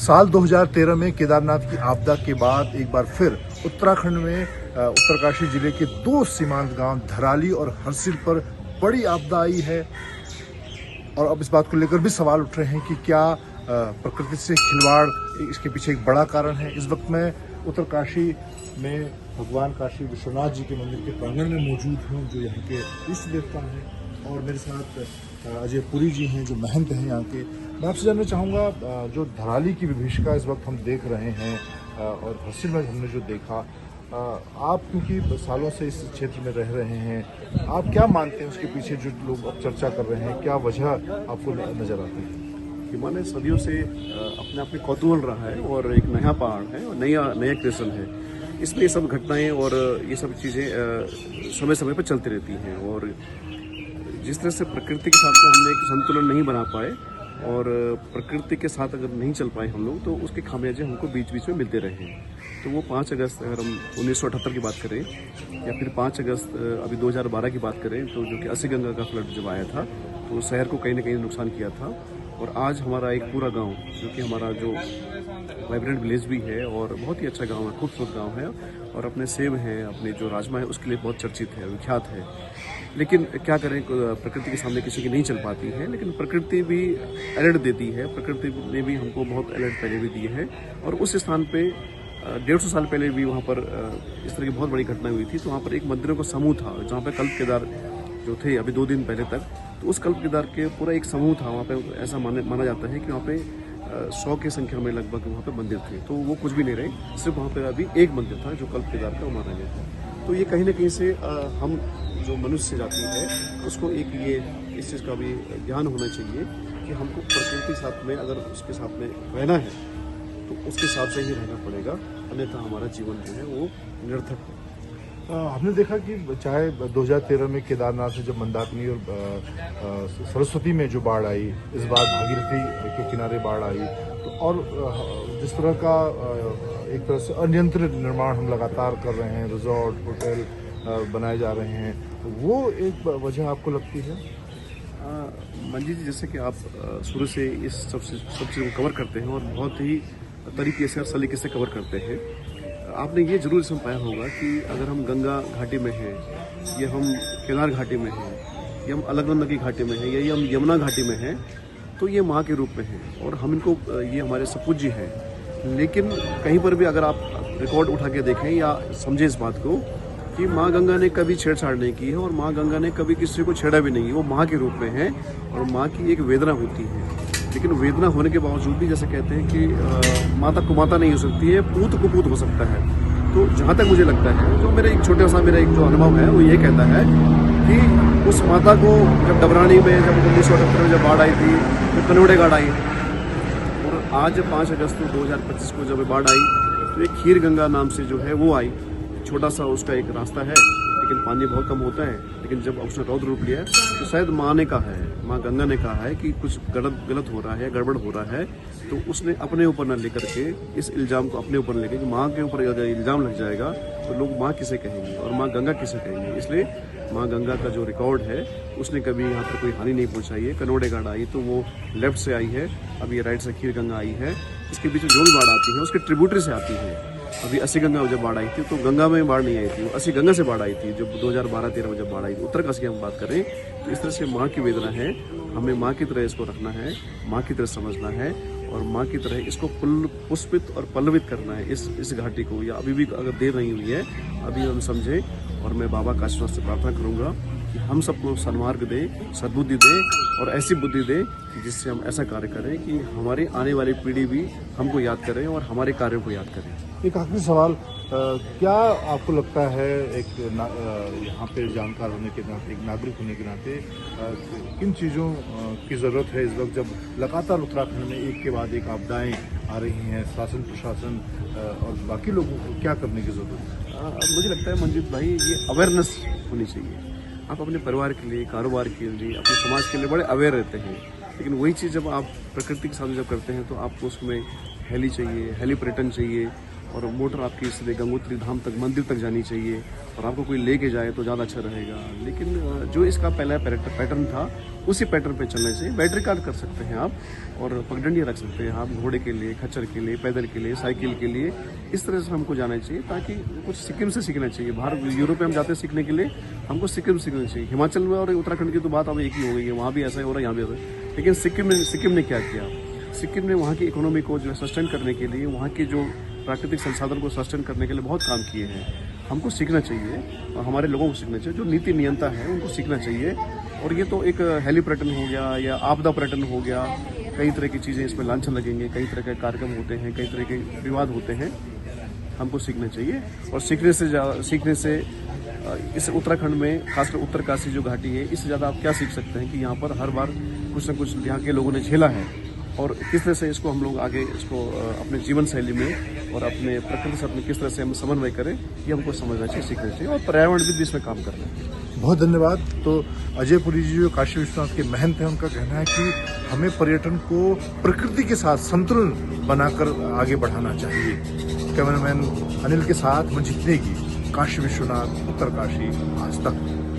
साल 2013 में केदारनाथ की आपदा के बाद एक बार फिर उत्तराखंड में उत्तरकाशी जिले के दो सीमांत गांव धराली और हरसिल पर बड़ी आपदा आई है। और अब इस बात को लेकर भी सवाल उठ रहे हैं कि क्या प्रकृति से खिलवाड़ इसके पीछे एक बड़ा कारण है। इस वक्त मैं उत्तरकाशी में भगवान काशी विश्वनाथ जी के मंदिर के प्रांगण में मौजूद हूँ, जो यहाँ के इष्ट देवता हैं। और मेरे साथ अजय पुरी जी हैं, जो महंत हैं यहाँ के। मैं आपसे जानना चाहूँगा, जो धराली की विभीषिका इस वक्त हम देख रहे हैं और हरसिल में हमने जो देखा, आप क्योंकि सालों से इस क्षेत्र में रह रहे हैं, आप क्या मानते हैं उसके पीछे जो लोग अब चर्चा कर रहे हैं, क्या वजह आपको नजर आती है? हिमालय सदियों से अपने आप में कौतूहल रहा है और एक नया पहाड़ है और नया क्रिएशन है। इसमें ये सब घटनाएं और ये सब चीज़ें समय समय पर चलती रहती हैं। और जिस तरह से प्रकृति के साथ में हमने एक संतुलन नहीं बना पाए और प्रकृति के साथ अगर नहीं चल पाए हम लोग, तो उसके खामियाजे हमको बीच बीच में मिलते रहे हैं। तो वो 5 अगस्त, अगर हम 1978 की बात करें या फिर 5 अगस्त अभी 2012 की बात करें, तो जो कि अस्सी गंगा का फ्लड जब आया था तो शहर को कहीं ना कहीं नुकसान किया था। और आज हमारा एक पूरा गांव, जो कि हमारा जो वाइब्रेंट विलेज भी है और बहुत ही अच्छा गांव है, खूबसूरत गांव है, और अपने सेब हैं, अपने जो राजमा है उसके लिए बहुत चर्चित है, विख्यात है। लेकिन क्या करें, प्रकृति के सामने किसी की नहीं चल पाती है। लेकिन प्रकृति भी अलर्ट देती है, प्रकृति ने भी हमको बहुत अलर्ट पहले भी दिए है। और उस स्थान पे 150 साल पहले भी वहाँ पर इस तरह की बहुत बड़ी घटना हुई थी। तो वहाँ पर एक मंदिरों का समूह था, जहाँ पर कल्प केदार जो थे अभी 2 दिन पहले तक, तो उस कल्प केदार के पूरा एक समूह था वहाँ पे। ऐसा माना जाता है कि वहाँ पे 100 की संख्या में लगभग वहाँ पे मंदिर थे। तो वो कुछ भी नहीं रहे, सिर्फ वहाँ पे अभी एक मंदिर था जो कल्प केदार का माना गया था। तो ये कहीं ना कहीं से हम जो मनुष्य जाति है उसको एक ये इस चीज़ का भी ध्यान होना चाहिए कि हमको प्रकृति के साथ में, अगर उसके साथ में रहना है तो उसके हिसाब से ही रहना पड़ेगा, अन्यथा हमारा जीवन जो है वो निरर्थक है। हमने देखा कि चाहे 2013 में केदारनाथ से जब मंदाकिनी और सरस्वती में जो बाढ़ आई, इस बार भागीरथी के किनारे बाढ़ आई, तो और जिस तरह का एक तरह से अनियंत्रित निर्माण हम लगातार कर रहे हैं, रिजॉर्ट होटल बनाए जा रहे हैं, तो वो एक वजह आपको लगती है? मंजी जी, जैसे कि आप शुरू से इस सब चीज़ों को कवर करते हैं और बहुत ही तरीके से और सलीके से कवर करते हैं, आपने ये जरूर समझ पाया होगा कि अगर हम गंगा घाटी में हैं, या हम केदार घाटी में हैं, या हम अलकनंदा की घाटी में हैं, या ये हम यमुना घाटी में हैं, तो ये माँ के रूप में हैं और हम इनको, ये हमारे सपूज्य हैं। लेकिन कहीं पर भी अगर आप रिकॉर्ड उठा के देखें या समझें इस बात को कि माँ गंगा ने कभी छेड़छाड़ नहीं की है और माँ गंगा ने कभी किसी को छेड़ा भी नहीं है। वो माँ के रूप में है और माँ की एक वेदना होती है। लेकिन वेदना होने के बावजूद भी, जैसे कहते हैं कि माता कुमाता नहीं हो सकती है, पूत कुपूत हो सकता है। तो जहाँ तक मुझे लगता है, जो मेरा एक छोटा सा एक जो अनुभव है वो ये कहता है कि उस माता को जब डबरानी में, जब 1978 में जब बाढ़ आई थी, तो कनोड़े गाड़ आई, और आज 5 अगस्त 2025 को जब बाढ़ आई तो एक खीर गंगा नाम से जो है वो आई। छोटा सा उसका एक रास्ता है, लेकिन पानी बहुत कम होता है। लेकिन जब उसने रौद्र रूप लिया तो शायद माँ ने कहा है, माँ गंगा ने कहा है कि कुछ गलत हो रहा है, गड़बड़ हो रहा है। तो उसने अपने ऊपर न लेकर के, इस इल्ज़ाम को अपने ऊपर लेकर, कि माँ के ऊपर अगर इल्ज़ाम लग जाएगा तो लोग माँ किसे कहेंगे और माँ गंगा किसे कहेंगे। इसलिए माँ गंगा का जो रिकॉर्ड है, उसने कभी यहाँ पर कोई हानि नहीं पहुँचाई है। कनोड़े गाड़ आई तो वो लेफ्ट से आई है, अब ये राइट से खीर गंगा आई है। इसके बीच में जो भी बाढ़ आती है उसके ट्रिब्यूटरी से आती है। अभी अस्सी गंगा जब बाढ़ आई थी तो गंगा में बाढ़ नहीं आई थी, वो अस्सी गंगा से बाढ़ आई थी जब 2012-13 में जब बाढ़ आई थी। उत्तरकाशी की हम बात करें तो इस तरह से माँ की वेदना है, हमें माँ की तरह इसको रखना है, माँ की तरह समझना है और माँ की तरह इसको पुष्पित और पल्लवित करना है इस घाटी को। या अभी भी अगर देर नहीं हुई है, अभी हम समझें। और मैं बाबा काशीनाथ से प्रार्थना करूँगा कि हम सबको सन्मार्ग दें, सद्बुद्धि दें और ऐसी बुद्धि दें जिससे हम ऐसा कार्य करें कि हमारी आने वाली पीढ़ी भी हमको याद करें और हमारे कार्यों को याद करें। एक आखिरी सवाल, क्या आपको लगता है, एक यहाँ पे जानकार होने के नाते, एक नागरिक होने के नाते, किन चीज़ों की ज़रूरत है इस वक्त जब लगातार उत्तराखंड में एक के बाद एक आपदाएं आ रही हैं? शासन प्रशासन और बाकी लोगों को क्या करने की ज़रूरत है? मुझे लगता है मंजीत भाई, ये अवेयरनेस होनी चाहिए। आप अपने परिवार के लिए, कारोबार के लिए, अपने समाज के लिए बड़े अवेयर रहते हैं, लेकिन वही चीज़ जब आप प्रकृति के साथ जब करते हैं तो आपको उसमें हेली चाहिए, हेली पर्यटन चाहिए, और मोटर आपकी सीधे गंगोत्री धाम तक मंदिर तक जानी चाहिए और आपको कोई लेके जाए तो ज़्यादा अच्छा रहेगा। लेकिन जो इसका पहला पैटर्न था उसी पैटर्न पे चलने से बैटरी कार कर सकते हैं आप और पगडंडियाँ रख सकते हैं आप घोड़े के लिए, खच्चर के लिए, पैदल के लिए, साइकिल के लिए। इस तरह से हमको जाना चाहिए ताकि कुछ सिक्किम से सीखना चाहिए। बाहर यूरोप में हम जाते हैं सीखने के लिए, हमको सिक्किम सीखना चाहिए। हिमाचल में और उत्तराखंड की तो बात अब एक ही हो गई है, वहाँ भी ऐसा ही हो रहा है, यहाँ भी ऐसा है। लेकिन सिक्किम ने क्या किया? सिक्किम ने वहाँ की इकोनॉमी को जो है सस्टेन करने के लिए, वहाँ के जो प्राकृतिक संसाधन को सस्टेन करने के लिए बहुत काम किए हैं। हमको सीखना चाहिए और हमारे लोगों को सीखना चाहिए, जो नीति नियंता है उनको सीखना चाहिए। और ये तो एक हेली पर्यटन हो गया या आपदा पर्यटन हो गया, कई तरह की चीज़ें इसमें लांछन लगेंगे, कई तरह के कार्यक्रम होते हैं, कई तरह के विवाद होते हैं। हमको सीखना चाहिए और सीखने से इस उत्तराखंड में खासकर उत्तरकाशी जो घाटी है, इससे ज़्यादा आप क्या सीख सकते हैं कि यहाँ पर हर बार कुछ न कुछ यहाँ के लोगों ने झेला है और किस तरह से इसको हम लोग आगे इसको अपने जीवन शैली में और अपने प्रकृति से अपने किस तरह से हम समन्वय करें, ये हमको समझना चाहिए, सीखना चाहिए और पर्यावरण भी इसमें काम करना है। बहुत धन्यवाद। तो अजय पुरी जी जो काशी विश्वनाथ के महंत हैं, उनका कहना है कि हमें पर्यटन को प्रकृति के साथ संतुलन बनाकर आगे बढ़ाना चाहिए। कैमरामैन अनिल के साथ मंजीत नेगी, काशी विश्वनाथ, उत्तरकाशी, आज तक।